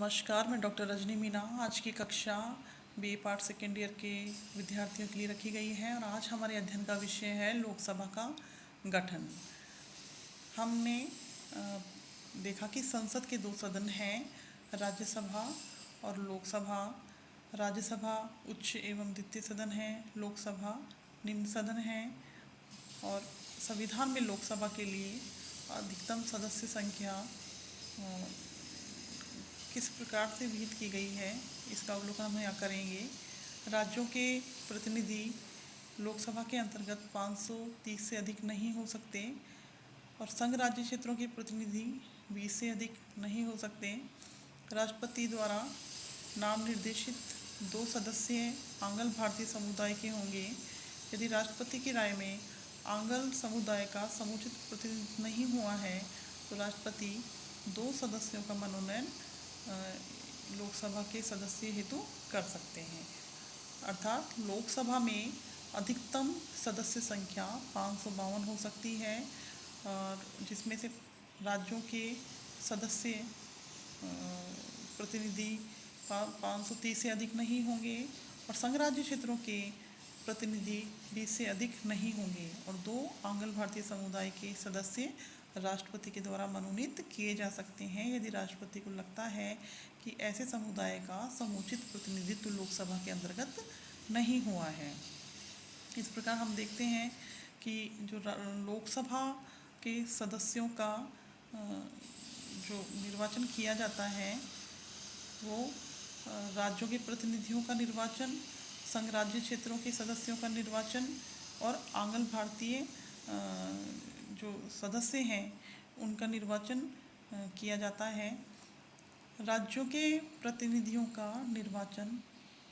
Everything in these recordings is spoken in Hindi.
नमस्कार, मैं डॉक्टर रजनी मीना। आज की कक्षा बीए पार्ट सेकेंड ईयर के विद्यार्थियों के लिए रखी गई है और आज हमारे अध्ययन का विषय है लोकसभा का गठन। हमने देखा कि संसद के दो सदन हैं, राज्यसभा और लोकसभा। राज्यसभा उच्च एवं द्वितीय सदन है, लोकसभा निम्न सदन है। और संविधान में लोकसभा के लिए अधिकतम सदस्य संख्या किस प्रकार से विहित की गई है, इसका अवलोकन हम यहाँ करेंगे। राज्यों के प्रतिनिधि लोकसभा के अंतर्गत 530 से अधिक नहीं हो सकते और संघ राज्य क्षेत्रों के प्रतिनिधि 20 से अधिक नहीं हो सकते। राष्ट्रपति द्वारा नाम निर्देशित 2 सदस्य आंग्ल भारतीय समुदाय के होंगे। यदि राष्ट्रपति की राय में आंग्ल समुदाय का समुचित प्रतिनिधित्व नहीं हुआ है तो राष्ट्रपति 2 सदस्यों का मनोनयन लोकसभा के सदस्य हेतु कर सकते हैं। अर्थात लोकसभा में अधिकतम सदस्य संख्या 552 हो सकती है और जिसमें से राज्यों के सदस्य प्रतिनिधि 530 से अधिक नहीं होंगे और संघ राज्य क्षेत्रों के प्रतिनिधि 20 से अधिक नहीं होंगे और 2 आंग्ल भारतीय समुदाय के सदस्य राष्ट्रपति के द्वारा मनोनीत किए जा सकते हैं यदि राष्ट्रपति को लगता है कि ऐसे समुदाय का समुचित प्रतिनिधित्व लोकसभा के अंतर्गत नहीं हुआ है। इस प्रकार हम देखते हैं कि जो लोकसभा के सदस्यों का जो निर्वाचन किया जाता है वो राज्यों के प्रतिनिधियों का निर्वाचन, संघ राज्य क्षेत्रों के सदस्यों का निर्वाचन और आंग्ल भारतीय जो सदस्य हैं उनका निर्वाचन किया जाता है। राज्यों के प्रतिनिधियों का निर्वाचन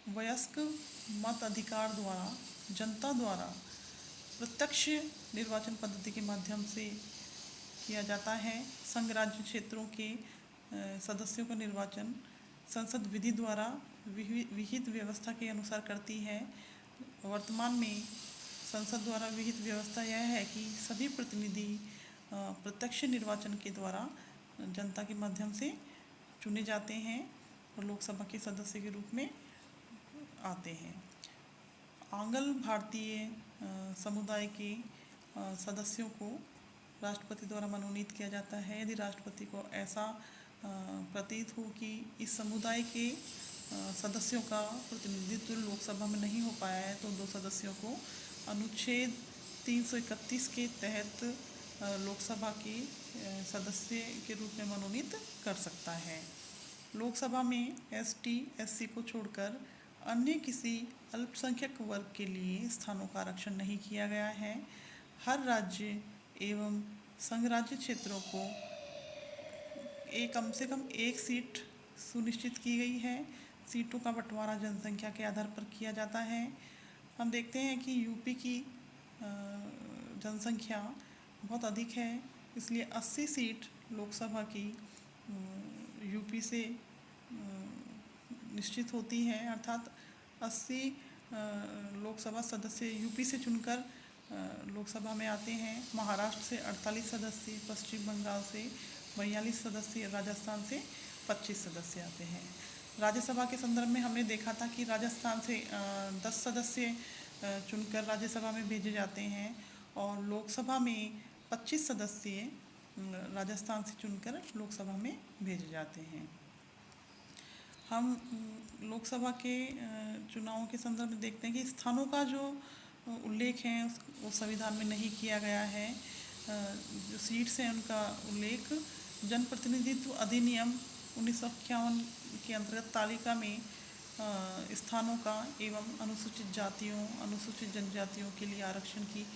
वयस्क मत अधिकार द्वारा जनता द्वारा प्रत्यक्ष निर्वाचन पद्धति के माध्यम से किया जाता है। संघ राज्य क्षेत्रों के सदस्यों का निर्वाचन संसद विधि द्वारा विहित व्यवस्था के अनुसार करती है। वर्तमान में संसद द्वारा विहित व्यवस्था यह है कि सभी प्रतिनिधि प्रत्यक्ष निर्वाचन के द्वारा जनता के माध्यम से चुने जाते हैं और लोकसभा के सदस्य के रूप में आते हैं। आंग्ल भारतीय समुदाय के सदस्यों को राष्ट्रपति द्वारा मनोनीत किया जाता है। यदि राष्ट्रपति को ऐसा प्रतीत हो कि इस समुदाय के सदस्यों का प्रतिनिधित्व लोकसभा में नहीं हो पाया है तो 2 सदस्यों को अनुच्छेद 331 के तहत लोकसभा के सदस्य के रूप में मनोनीत कर सकता है। लोकसभा में ST SC को छोड़कर अन्य किसी अल्पसंख्यक वर्ग के लिए स्थानों का आरक्षण नहीं किया गया है। हर राज्य एवं संघ राज्य क्षेत्रों को कम से कम 1 सीट सुनिश्चित की गई है। सीटों का बंटवारा जनसंख्या के आधार पर किया जाता है। हम देखते हैं कि यूपी की जनसंख्या बहुत अधिक है, इसलिए 80 सीट लोकसभा की यूपी से निश्चित होती हैं। अर्थात 80 लोकसभा सदस्य यूपी से चुनकर लोकसभा में आते हैं। महाराष्ट्र से 48 सदस्य, पश्चिम बंगाल से 42 सदस्य, राजस्थान से 25 सदस्य आते हैं। राज्यसभा के संदर्भ में हमने देखा था कि राजस्थान से 10 सदस्य चुनकर राज्यसभा में भेजे जाते हैं और लोकसभा में 25 सदस्य राजस्थान से चुनकर लोकसभा में भेजे जाते हैं। हम लोकसभा के चुनावों के संदर्भ में देखते हैं कि स्थानों का जो उल्लेख है वो संविधान में नहीं किया गया है। जो सीट्स हैं उनका उल्लेख जनप्रतिनिधित्व अधिनियम 1951 के अंतर्गत तालिका में स्थानों का एवं अनुसूचित जातियों, अनुसूचित जनजातियों के लिए आरक्षण की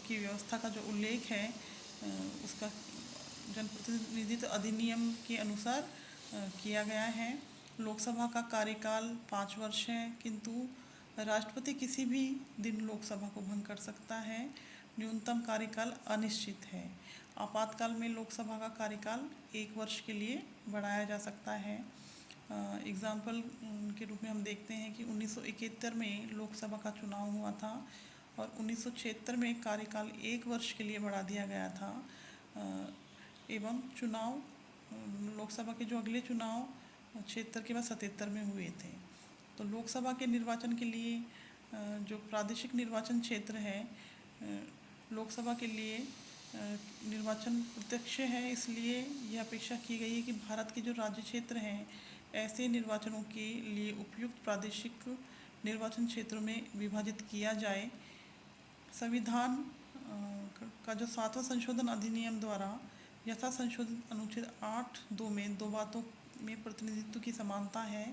व्यवस्था का जो उल्लेख है उसका जनप्रतिनिधित्व अधिनियम के अनुसार किया गया है। लोकसभा का कार्यकाल 5 वर्ष है, किंतु राष्ट्रपति किसी भी दिन लोकसभा को भंग कर सकता है। न्यूनतम कार्यकाल अनिश्चित है। आपातकाल में लोकसभा का कार्यकाल 1 वर्ष के लिए बढ़ाया जा सकता है। एग्जाम्पल के रूप में हम देखते हैं कि 1971 में लोकसभा का चुनाव हुआ था और 1976 में कार्यकाल 1 वर्ष के लिए बढ़ा दिया गया था एवं चुनाव लोकसभा के जो अगले चुनाव 76 के बाद 77 में हुए थे। तो लोकसभा के निर्वाचन के लिए जो प्रादेशिक निर्वाचन क्षेत्र है, लोकसभा के लिए निर्वाचन प्रत्यक्ष है, इसलिए यह अपेक्षा की गई है कि भारत के जो राज्य क्षेत्र हैं ऐसे निर्वाचनों के लिए उपयुक्त प्रादेशिक निर्वाचन क्षेत्रों में विभाजित किया जाए। संविधान का जो 7वां संशोधन अधिनियम द्वारा यथा संशोधित अनुच्छेद 8(2) में दो बातों में प्रतिनिधित्व की समानता है,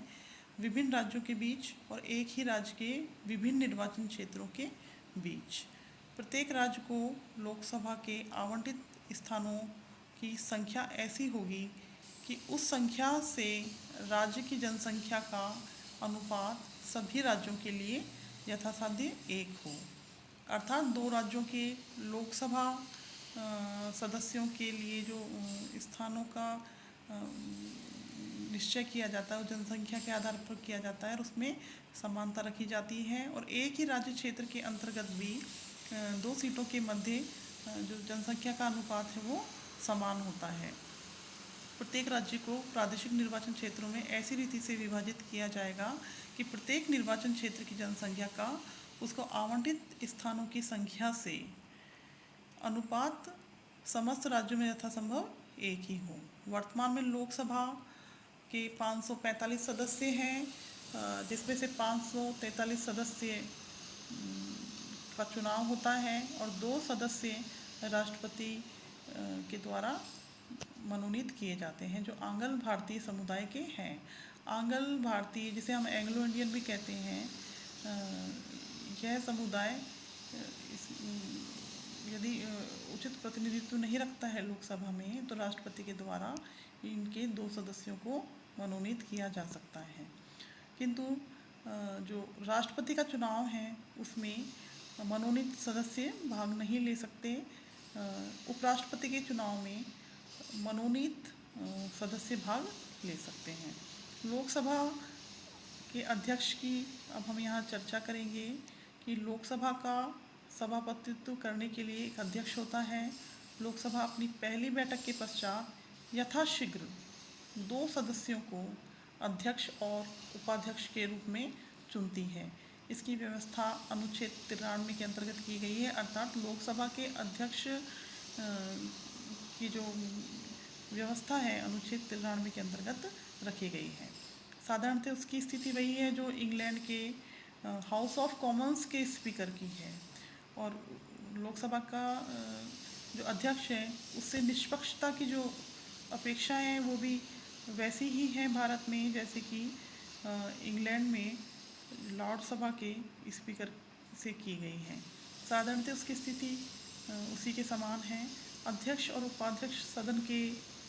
विभिन्न राज्यों के बीच और एक ही राज्य के विभिन्न निर्वाचन क्षेत्रों के बीच। प्रत्येक राज्य को लोकसभा के आवंटित स्थानों की संख्या ऐसी होगी कि उस संख्या से राज्य की जनसंख्या का अनुपात सभी राज्यों के लिए यथासाध्य 1 हो। अर्थात 2 राज्यों के लोकसभा सदस्यों के लिए जो स्थानों का निश्चय किया जाता है वो जनसंख्या के आधार पर किया जाता है और उसमें समानता रखी जाती है। और एक ही राज्य क्षेत्र के अंतर्गत भी 2 सीटों के मध्य जो जनसंख्या का अनुपात है वो समान होता है। प्रत्येक राज्य को प्रादेशिक निर्वाचन क्षेत्रों में ऐसी रीति से विभाजित किया जाएगा कि प्रत्येक निर्वाचन क्षेत्र की जनसंख्या का उसको आवंटित स्थानों की संख्या से अनुपात समस्त राज्यों में यथासंभव एक ही हो। वर्तमान में लोकसभा के 545 सदस्य हैं, जिसमें से 543 सदस्य का चुनाव होता है और 2 सदस्य राष्ट्रपति के द्वारा मनोनीत किए जाते हैं, जो आंग्ल भारतीय समुदाय के हैं। आंग्ल भारतीय, जिसे हम एंग्लो इंडियन भी कहते हैं, यह समुदाय यदि उचित प्रतिनिधित्व नहीं रखता है लोकसभा में तो राष्ट्रपति के द्वारा इनके 2 सदस्यों को मनोनीत किया जा सकता है। किंतु जो राष्ट्रपति का चुनाव है उसमें मनोनीत सदस्य भाग नहीं ले सकते। उपराष्ट्रपति के चुनाव में मनोनीत सदस्य भाग ले सकते हैं। लोकसभा के अध्यक्ष की अब हम यहाँ चर्चा करेंगे कि लोकसभा का सभापतित्व करने के लिए एक अध्यक्ष होता है। लोकसभा अपनी पहली बैठक के पश्चात यथाशीघ्र 2 सदस्यों को अध्यक्ष और उपाध्यक्ष के रूप में चुनती है। इसकी व्यवस्था अनुच्छेद 93 के अंतर्गत की गई है, अर्थात लोकसभा के अध्यक्ष की जो व्यवस्था है अनुच्छेद 93 के अंतर्गत रखी गई है। साधारणतः उसकी स्थिति वही है जो इंग्लैंड के हाउस ऑफ कॉमन्स के स्पीकर की है और लोकसभा का जो अध्यक्ष है उससे निष्पक्षता की जो अपेक्षा है वो भी वैसी ही है भारत में जैसे कि इंग्लैंड में लॉर्ड सभा के स्पीकर से की गई है। साधारणतः उसकी स्थिति उसी के समान है। अध्यक्ष और उपाध्यक्ष सदन के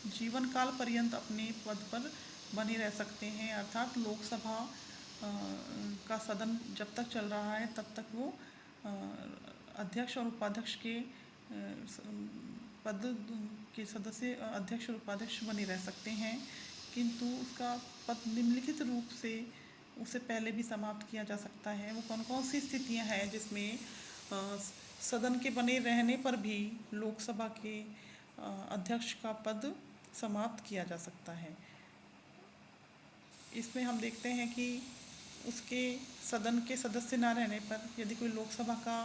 जीवन काल पर्यंत अपने पद पर बने रह सकते हैं, अर्थात लोकसभा का सदन जब तक चल रहा है तब तक वो अध्यक्ष और उपाध्यक्ष के पद के सदस्य अध्यक्ष और उपाध्यक्ष बने रह सकते हैं, किंतु उसका पद निम्नलिखित रूप से उससे पहले भी समाप्त किया जा सकता है। वो कौन कौन सी स्थितियां हैं जिसमें सदन के बने रहने पर भी लोकसभा के अध्यक्ष का पद समाप्त किया जा सकता है। इसमें हम देखते हैं कि उसके सदन के सदस्य ना रहने पर यदि कोई लोकसभा का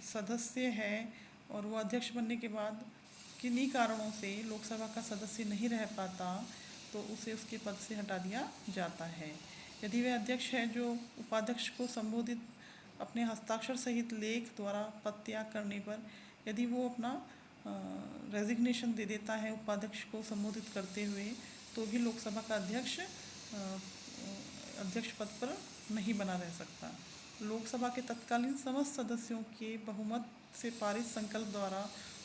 सदस्य है और वो अध्यक्ष बनने के बाद किन्हीं कारणों से लोकसभा का सदस्य नहीं रह पाता तो उसे उसके पद से हटा दिया जाता है। यदि वह अध्यक्ष है जो उपाध्यक्ष को संबोधित अपने हस्ताक्षर सहित लेख द्वारा पद त्याग करने पर यदि वो अपना रेजिग्नेशन दे देता है उपाध्यक्ष को संबोधित करते हुए तो भी लोकसभा का अध्यक्ष पद पर नहीं बना रह सकता। लोकसभा के तत्कालीन समस्त सदस्यों के बहुमत से पारित संकल्प द्वारा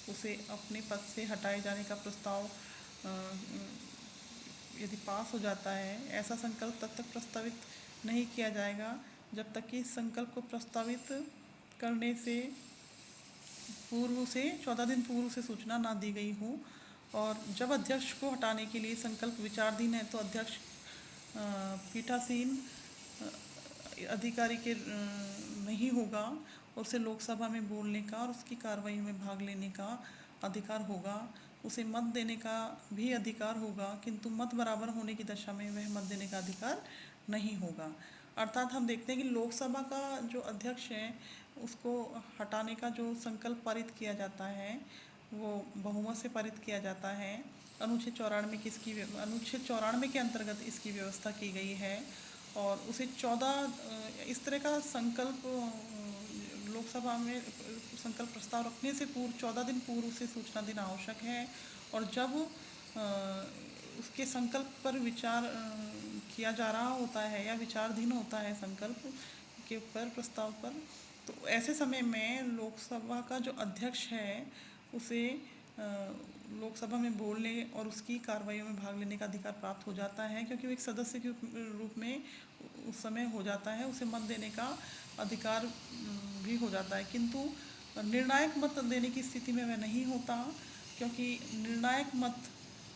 उसे अपने पद से हटाए जाने का प्रस्ताव यदि पास हो जाता है, ऐसा संकल्प तब तक प्रस्तावित नहीं किया जाएगा जब तक कि इस संकल्प को प्रस्तावित करने से पूर्व से 14 दिन पूर्व से सूचना ना दी गई हो। और जब अध्यक्ष को हटाने के लिए संकल्प विचाराधीन है तो अध्यक्ष पीठासीन अधिकारी के नहीं होगा, उसे लोकसभा में बोलने का और उसकी कार्रवाई में भाग लेने का अधिकार होगा। उसे मत देने का भी अधिकार होगा, किंतु मत बराबर होने की दशा में वह मत देने का अधिकार नहीं होगा। अर्थात हम देखते हैं कि लोकसभा का जो अध्यक्ष है उसको हटाने का जो संकल्प पारित किया जाता है वो बहुमत से पारित किया जाता है। अनुच्छेद 94 के अंतर्गत इसकी व्यवस्था की गई है और उसे 14 इस तरह का संकल्प लोकसभा में संकल्प प्रस्ताव रखने से पूर्व 14 दिन पूर्व उसे सूचना देना आवश्यक है। और जब उसके संकल्प पर विचार किया जा रहा होता है या विचाराधीन होता है संकल्प के ऊपर प्रस्ताव पर, तो ऐसे समय में लोकसभा का जो अध्यक्ष है उसे लोकसभा में बोलने और उसकी कार्रवाइयों में भाग लेने का अधिकार प्राप्त हो जाता है, क्योंकि वो एक सदस्य के रूप में उस समय हो जाता है, उसे मत देने का अधिकार भी हो जाता है। किंतु निर्णायक मत देने की स्थिति में वह नहीं होता, क्योंकि निर्णायक मत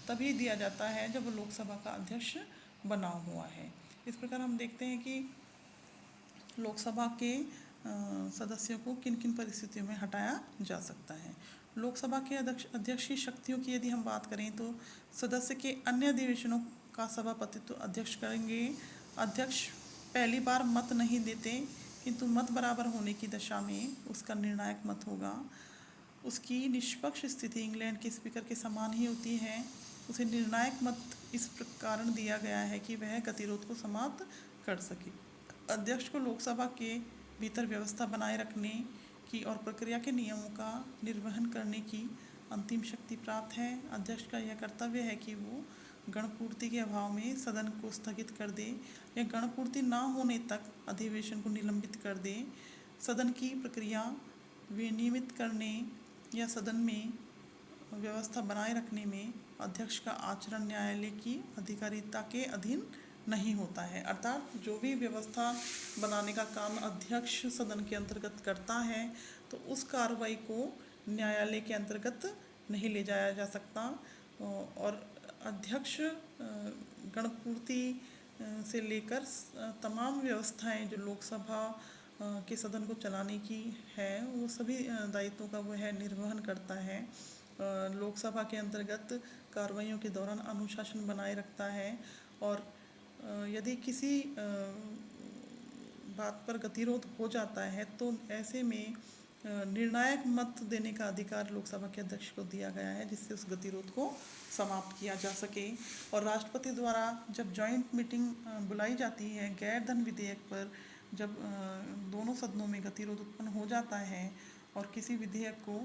तभी दिया जाता है जब लोकसभा का अध्यक्ष बना हुआ है। इस प्रकार हम देखते हैं कि लोकसभा के सदस्यों को किन किन परिस्थितियों में हटाया जा सकता है। लोकसभा के अध्यक्ष की शक्तियों की यदि हम बात करें तो सदस्य के अन्य अधिवेशनों का सभापतित्व अध्यक्ष करेंगे। अध्यक्ष पहली बार मत नहीं देते, किंतु मत बराबर होने की दशा में उसका निर्णायक मत होगा। उसकी निष्पक्ष स्थिति इंग्लैंड के स्पीकर के समान ही होती है। उसे निर्णायक मत इस कारण दिया गया है कि वह गतिरोध को समाप्त कर सके। अध्यक्ष को लोकसभा के भीतर व्यवस्था बनाए रखने की और प्रक्रिया के नियमों का निर्वहन करने की अंतिम शक्ति प्राप्त है। अध्यक्ष का यह कर्तव्य है कि वो गणपूर्ति के अभाव में सदन को स्थगित कर दे या गणपूर्ति न होने तक अधिवेशन को निलंबित कर दे। सदन की प्रक्रिया विनियमित करने या सदन में व्यवस्था बनाए रखने में अध्यक्ष का आचरण न्यायालय की अधिकारिता के अधीन नहीं होता है। अर्थात जो भी व्यवस्था बनाने का काम अध्यक्ष सदन के अंतर्गत करता है तो उस कार्रवाई को न्यायालय के अंतर्गत नहीं ले जाया जा सकता। और अध्यक्ष गणपूर्ति से लेकर तमाम व्यवस्थाएं जो लोकसभा के सदन को चलाने की है वो सभी दायित्वों का वह निर्वहन करता है। लोकसभा के अंतर्गत कार्रवाइयों के दौरान अनुशासन बनाए रखता है और यदि किसी बात पर गतिरोध हो जाता है तो ऐसे में निर्णायक मत देने का अधिकार लोकसभा के अध्यक्ष को दिया गया है, जिससे उस गतिरोध को समाप्त किया जा सके। और राष्ट्रपति द्वारा जब जॉइंट मीटिंग बुलाई जाती है गैर धन विधेयक पर, जब दोनों सदनों में गतिरोध उत्पन्न हो जाता है और किसी विधेयक को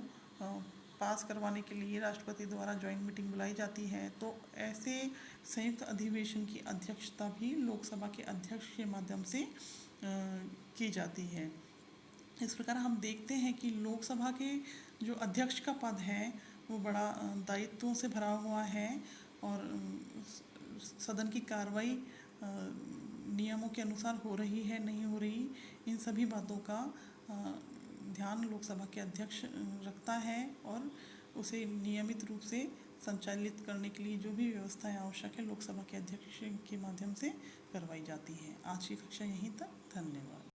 पास करवाने के लिए राष्ट्रपति द्वारा जॉइंट मीटिंग बुलाई जाती है, तो ऐसे संयुक्त अधिवेशन की अध्यक्षता भी लोकसभा के अध्यक्ष के माध्यम से की जाती है। इस प्रकार हम देखते हैं कि लोकसभा के जो अध्यक्ष का पद है वो बड़ा दायित्वों से भरा हुआ है और सदन की कार्रवाई नियमों के अनुसार हो रही है नहीं हो रही, इन सभी बातों का ध्यान लोकसभा के अध्यक्ष रखता है और उसे नियमित रूप से संचालित करने के लिए जो भी व्यवस्थाएं आवश्यक है लोकसभा के अध्यक्ष के माध्यम से करवाई जाती हैं। आज की कक्षा यहीं तक। धन्यवाद।